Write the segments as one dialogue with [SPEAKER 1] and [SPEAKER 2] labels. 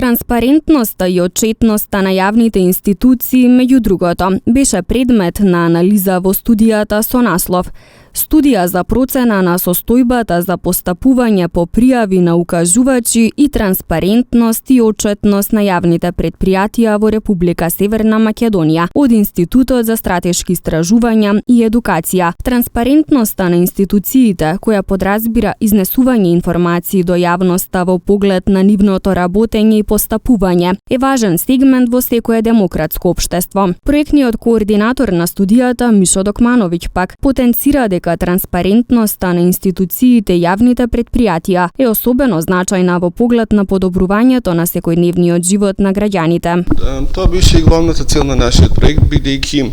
[SPEAKER 1] Транспарентноста и отчетноста на јавните институции, меѓу другото, беше предмет на анализа во студијата со наслов Студија за процена на состојбата за постапување по пријави на укажувачи и транспарентност и отчетност на јавните предпријатија во Република Северна Македонија од Институтот за стратешки истражувања и едукација. Транспарентноста на институциите, која подразбира изнесување информации до јавноста во поглед на нивното работење и постапување, е важен сегмент во секое демократско општество. Проектниот координатор на студијата, Мишо Докмановиќ, пак потенцира дека транспарентноста на институциите и јавните предпријатија е особено значајна во поглед на подобрувањето на секојдневниот живот на граѓаните.
[SPEAKER 2] Тоа беше и главната цел на нашиот проект, бидејќи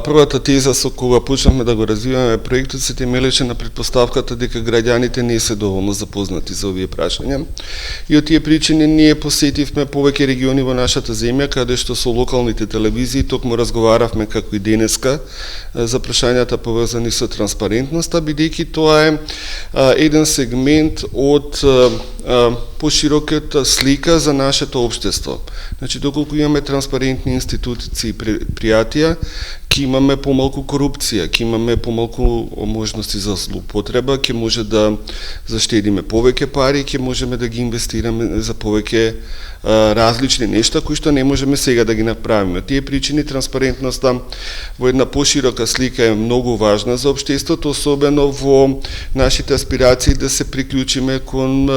[SPEAKER 2] првата теза со кога почнавме да го развиваме проектот се темелеше на претпоставката дека граѓаните не се доволно запознати за овие прашања. И од тие причини ние посетивме повеќе региони во нашата земја, каде што со локалните телевизии токму разговаравме како и денеска за прашањата поврзани со транспарентноста, бидејќи тоа е еден сегмент од пошироката слика за нашето општество. Значи, доколку имаме транспарентни институции и предпријатија, ќе имаме помалку корупција, ќе имаме помалку можности за злоупотреба, ќе може да заштедиме повеќе пари, ќе можеме да ги инвестираме за повеќе различни нешта кои што не можеме сега да ги направиме. Тие причини транспарентноста во една поширока слика е многу важна за општеството, особено во нашите аспирации да се приклучиме кон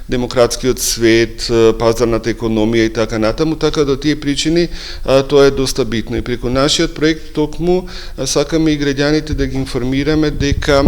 [SPEAKER 2] демократскиот свет, пазарната економија и така натаму, така да тие причини тоа е доста битно. И преку нашиот проект токму сакаме и граѓаните да ги информираме дека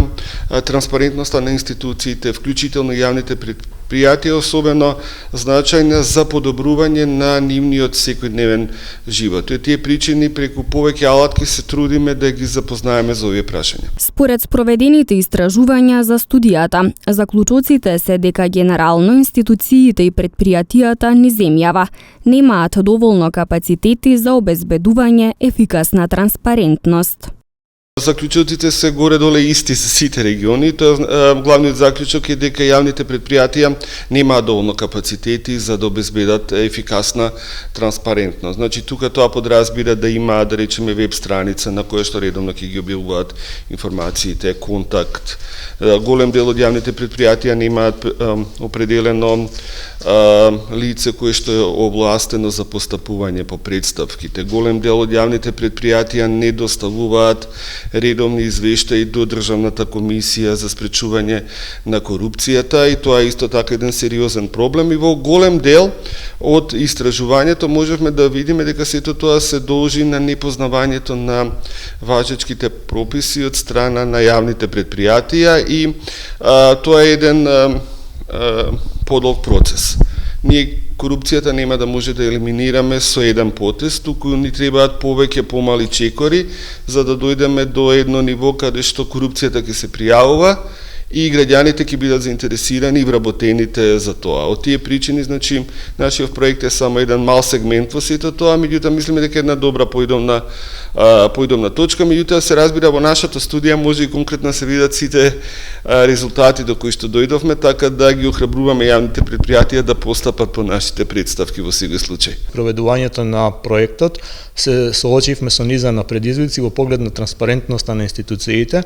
[SPEAKER 2] транспарентноста на институциите, вклучително јавните предпријатија, особено значајна за подобрување на нивниот секојдневен живот. И тие причини преку повеќе алатки се трудиме да ги запознаеме за овие прашања.
[SPEAKER 1] Според спроведените истражувања за студијата, заклучоците се дека генерално институциите и предпријатијата низ земјава немаат доволно капацитети за обезбедување ефикасна транспарентност.
[SPEAKER 2] Заклучоците се горе-доле исти за сите региони. Главниот заклучок е дека јавните предпријатија немаат доволно капацитети за да обезбедат ефикасна транспарентност. Значи, тука тоа подразбира да имаат, да речеме, веб страница на која што редовно ќе ги објавуваат информациите, контакт. Голем дел од јавните предпријатија немаат определено лице кое што е овластено за постапување по представките. Голем дел од јавните предпријатија не доставуваат редовни извештаи до Државната комисија за спречување на корупцијата и тоа е исто така еден сериозен проблем и во голем дел од истражувањето можевме да видиме дека сето тоа се должи на непознавањето на важечките прописи од страна на јавните предпријатија и тоа е еден подолг процес. Ние корупцијата нема да може да елиминираме со еден потез, туку ни требаат повеќе помали чекори за да дојдеме до едно ниво каде што корупцијата ќе се пријавува и граѓаните ќе бидат заинтересирани и вработените за тоа. Од тие причини, значи, нашиот проект е само еден мал сегмент во сето тоа, меѓутоа мислиме дека една добра поидомна точка, меѓутоа се разбира во нашата студија може и конкретно се видат сите резултати до кои што дојдовме, така да ги охрабруваме јавните предпријатија да постапат по нашите представки во секој случај.
[SPEAKER 3] Проведувањето на проектот се соочивме со низа на предизвици во поглед на транспарентноста на институциите.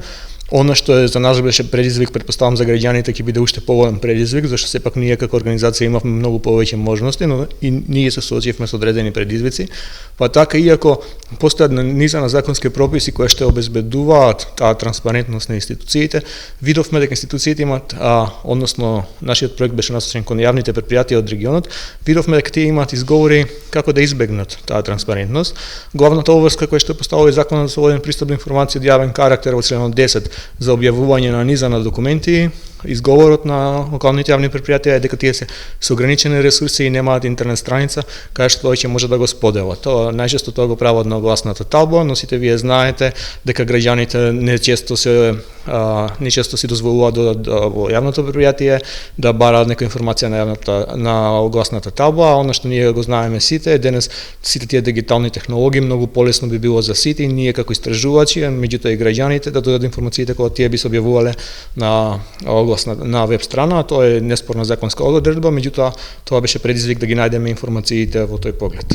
[SPEAKER 3] Она што е за нас беше предизвик, претпоставам за граѓаните ќе биде уште поголем предизвик, зашто сепак ние како организација имавме многу повеќе можности, но и ние се соочивме со одредени предизвици. Па така, иако постојат низа на законски прописи кои што обезбедуваат таа транспарентност на институциите, видовме дека институциите имаат, односно нашиот проект беше насочен кон јавните предпријатија од регионот, видовме дека тие имаат изговори како да избегнат таа транспарентност. Главната обврска која што поставува законот за слободен пристап до информација од јавен карактер во членот 10 за објавување на низа на документи, изговорот на локалните јавни предпријатија е дека тие се со ограничени ресурси и немаат интернет страница кај што ќе може да го споделат. Тоа најчесто тоа го прават на огласната талба, но сите вие знаете дека граѓаните нечесто си дозволуваат во јавното предпријатие да бараат нека информација на огласната талба, а она што ние го знаеме сите, денес сите тие дигитални технологии многу полесно би било за сите и ние како истражувачи, меѓутоа и граѓаните да дојдат информациите кога тие би се објавувале на оглас на веб страна, тоа е неспорна законска одредба, меѓутоа тоа беше предизвик да ги најдеме информациите во тој поглед.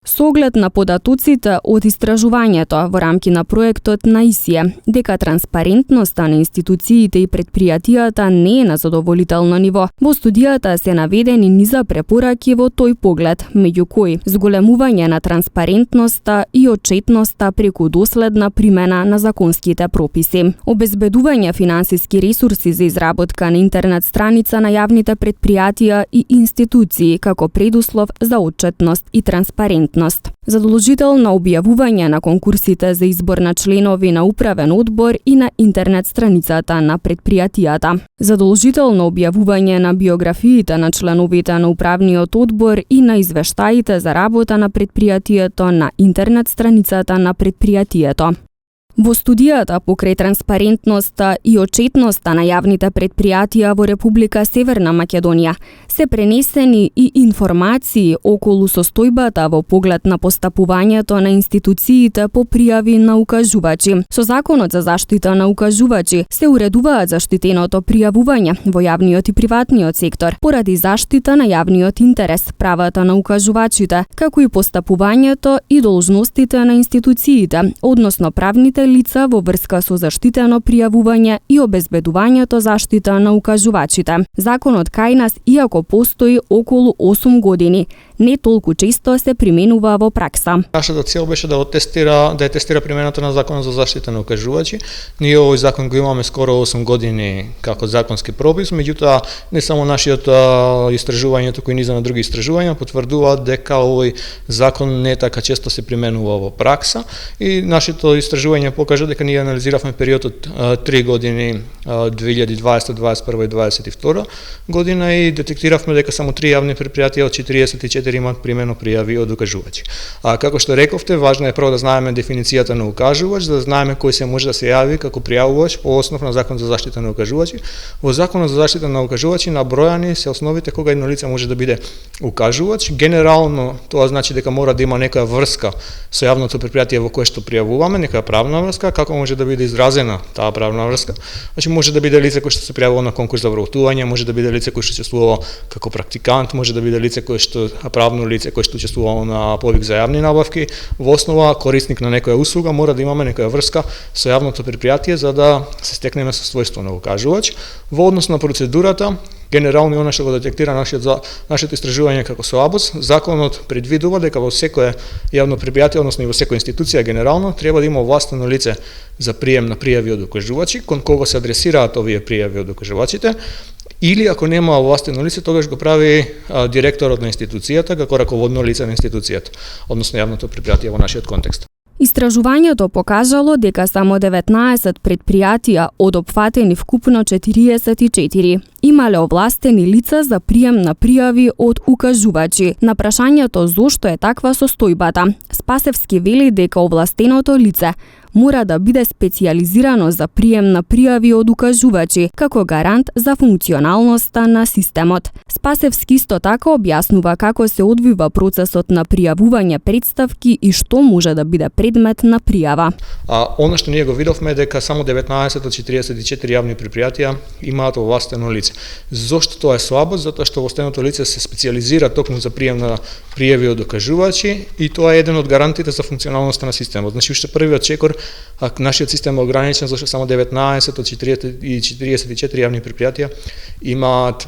[SPEAKER 1] Со оглед на податоците од истражувањето во рамки на проектот на ИСИЕ, дека транспарентноста на институциите и предпријатијата не е на задоволително ниво, во студијата се наведени низа препораки во тој поглед, меѓу кои зголемување на транспарентноста и отчетноста преку доследна примена на законските прописи, обезбедување финансиски ресурси за изработка на интернет страница на јавните предпријатија и институции како предуслов за отчетност и транспарентност. Задолжително објавување на конкурсите за избор на членови на управен одбор и на интернет страницата на предпријатијата. Задолжително објавување на биографиите на членовите на управниот одбор и на извештаите за работа на предпријатието на интернет страницата на предпријатието. Во студијата покрај транспарентноста и отчетноста на јавните предпријатија во Република Северна Македонија се пренесени и информации околу состојбата во поглед на постапувањето на институциите по пријави на укажувачи. Со Законот за заштита на укажувачи се уредуваат заштитеното пријавување во јавниот и приватниот сектор поради заштита на јавниот интерес, правата на укажувачите, како и постапувањето и должностите на институциите, односно правните лица во врска со заштитено пријавување и обезбедувањето заштита на укажувачите. Законот кај нас, иако постои околу 8 години, не толку често се применува во пракса.
[SPEAKER 3] Нашата цел беше да тестира примената на Законот за заштита на укажувачи. Ние овој закон го имаме скоро 8 години како законски пропис, меѓутоа не само нашиот истражување, туку и низа на други истражувања потврдуваат дека овој закон не така често се применува во пракса и нашето истражување покажа дека ние анализиравме периодот 3 години 2020, 2021 и 2022 година и детектиравме дека само 3 јавни предпријатија од 44 имаат примено пријави од укажувачи. Како што рековте, важно е прво да знаеме дефиницијата на укажувач, да знаеме кој се може да се јави како пријавувач по основ на Закон за заштита на укажувачи. Во Законот за заштита на укажувачи набројани се основите кога едно лице може да биде укажувач. Генерално тоа значи дека мора да има некоја врска со јавното предпријатие во кое што пријавуваме, некоја правна врска. Како може да биде изразена таа правна врска? Значи може да биде лице кој што се пријавува на конкурс за вработување, може да биде лице кој што учествува како практикант, може да биде лице кој што правно лице кој што учествувало на повик за јавни набавки. Во основа корисник на некоја услуга мора да имаме некоја врска со јавното предпријатие за да се стекнеме состојство на укажувач. Во однос на процедурата, генерално она што го детектира нашето истражување како СОАБОС, законот предвидува дека во секое јавно предпријатие, односно и во секоја институција генерално треба да има овластено лице за прием на пријави од укажувачи, кон кого се адресираат овие пријави од укажувачите. Или ако нема овластено лице, тогаш го прави директорот на институцијата како раководно лице на институцијата, односно јавното предпријатие во нашиот контекст.
[SPEAKER 1] Истражувањето покажало дека само 19 предпријатија од опфатени вкупно 44 имале овластени лица за прием на пријави од укажувачи. На прашањето зошто е таква состојбата, Спасевски вели дека овластеното лице мора да биде специјализирано за прием на пријави од укажувачи, како гарант за функционалноста на системот. Спасевски исто така објаснува како се одвива процесот на пријавување представки и што може да биде предмет на пријава.
[SPEAKER 3] Она што ние го видовме е дека само 19 од 44 јавни предпријатија имаат овластено лице. Зошто тоа е слабо? Затоа што овластеното лице се специјализира токму за прием на пријави од укажувачи и тоа е еден од гарантите за функционалноста на системот. Значи уште првиот чекор, нашиот систем е ограничен зашто само 19 од 44 јавни предпријатија имаат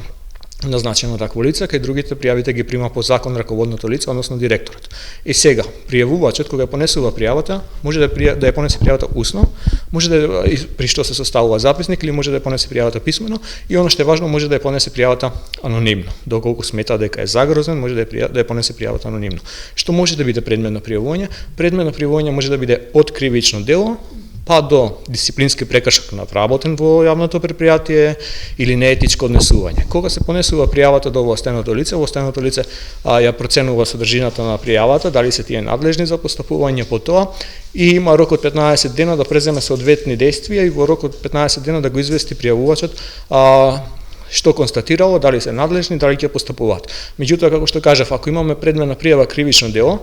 [SPEAKER 3] назначено такво лице, кај другите пријавите ги прима по закон раководното лице, односно директорот. И сега, пријавувачот кога ја понесува пријавата, може да ја понесе пријавата усно, може да при што се составува записник или може да ја понесе пријавата писмено и оно што е важно, може да ја понесе пријавата анонимно. Доколку смета дека е загрозен, може да ја понесе пријавата анонимно. Што може да биде предмет на пријавување? Предмет на пријавување може да биде од кривично дело па до дисциплински прекршок на вработен во јавното предпријатие или неетичко однесување. Кога се понесува пријавата до овластеното лице ја проценува содржината на пријавата, дали се тие надлежни за постапување по тоа и има рок од 15 дена да преземе соодветни дејствија и во рок од 15 дена да го извести пријавувачот што констатирало, дали се надлежни, дали ќе постапуваат. Меѓутоа, како што кажав, ако имаме предмет на пријава кривично дело,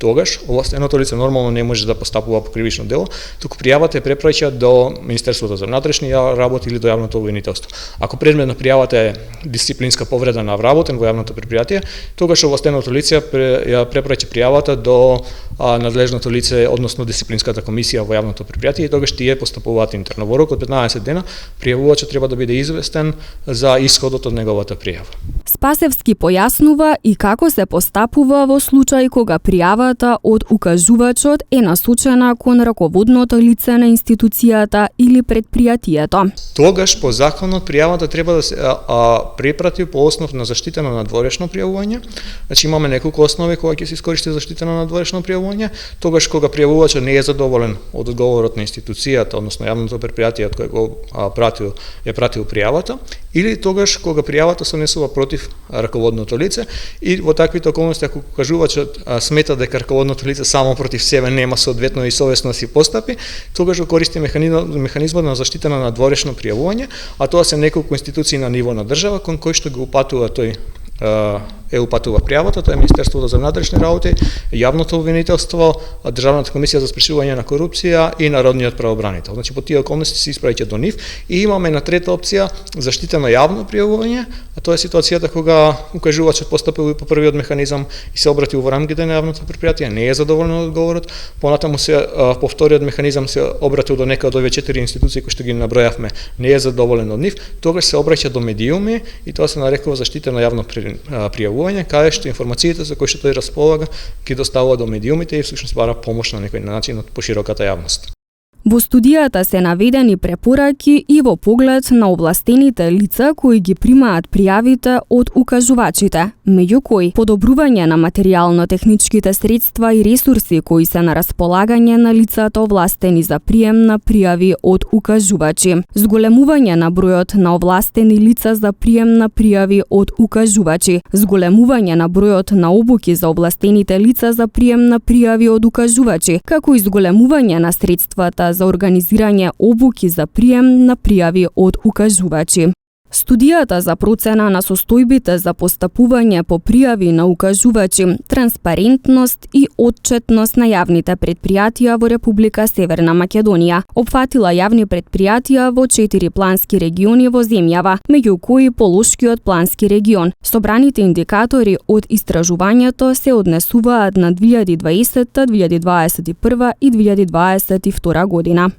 [SPEAKER 3] тогаш овластеното лице нормално не може да постапува по кривично дело, туку пријавата е препраќа до Министерството за внатрешни работи или до јавното обвинителство. Ако предмет на пријавата е дисциплинска повреда на вработен во јавното предпријатие, тогаш овластеното лице ја препраќа пријавата до надлежното лице, односно дисциплинската комисија во јавното предпријатие, и тогаш тие постапуваат интерно. Во рок од 15 дена пријавувачот треба да биде известен за исходот од неговата пријава.
[SPEAKER 1] Спасевски појаснува и како се постапува во случај кога пријавата од укажувачот е насочена кон раководното лице на институцијата или предпријатието.
[SPEAKER 3] Тогаш по законот пријавата треба да се препрати по основ на заштитено надворешно пријавување. Значи имаме неколку основи кога ќе се искористи заштитено надворешно пријавување. Тогаш кога пријавувачот не е задоволен од одговорот на институцијата, односно јавното предпријатие од кое го пратил пријавата, или тогаш кога пријавата се внесува против раководното лице, и во таквите околности ако укажувачот смета дека раководното лице само против себе нема соодветно и совесно си постапи, тогаш го користи механизмот на заштитено надворешно пријавување, а тоа се неколку институции на ниво на држава кон кои што го упатува упатува пријавата, тоа е Министерството за внатрешни работи, јавното обвинителство, Државната комисија за спречување на корупција и Народниот правобранител. Значи по тие околности се испраќа до нив, и имаме на трета опција заштитено јавно пријавување, а тоа е ситуацијата кога укажувачот постапил и по првиот механизам и се обратил во рамките на јавното предпријатие, не е задоволен од одговорот, понатаму се по вториот механизам се обратил до некоја од овие 4 институции кои што ги набројавме, не е задоволен од нив, тогаш се обраќа до медиуми и тоа се нарекува заштитено јавно пријавување, каде што информациите за кои што тој располага ги доставува до медиумите и всушност бара помош на некој начин од пошироката јавност.
[SPEAKER 1] Во студијата се наведени препораки и во поглед на овластените лица кои ги примаат пријавите од укажувачите, меѓу кои подобрување на материјално-техничките средства и ресурси кои се на располагање на лицата овластени за прием на пријави од укажувачи, зголемување на бројот на овластени лица за прием на пријави од укажувачи, зголемување на бројот на обуки за овластените лица за прием на пријави од укажувачи, како и зголемување на средствата за организирање обуки за прием на пријави од укажувачи. Студијата за процена на состојбите за постапување по пријави на укажувачи, транспарентност и отчетност на јавните предпријатија во Република Северна Македонија опфатила јавни предпријатија во 4 плански региони во земјава, меѓу кои Полошкиот плански регион. Собраните индикатори од истражувањето се однесуваат на 2020, 2021 и 2022 година.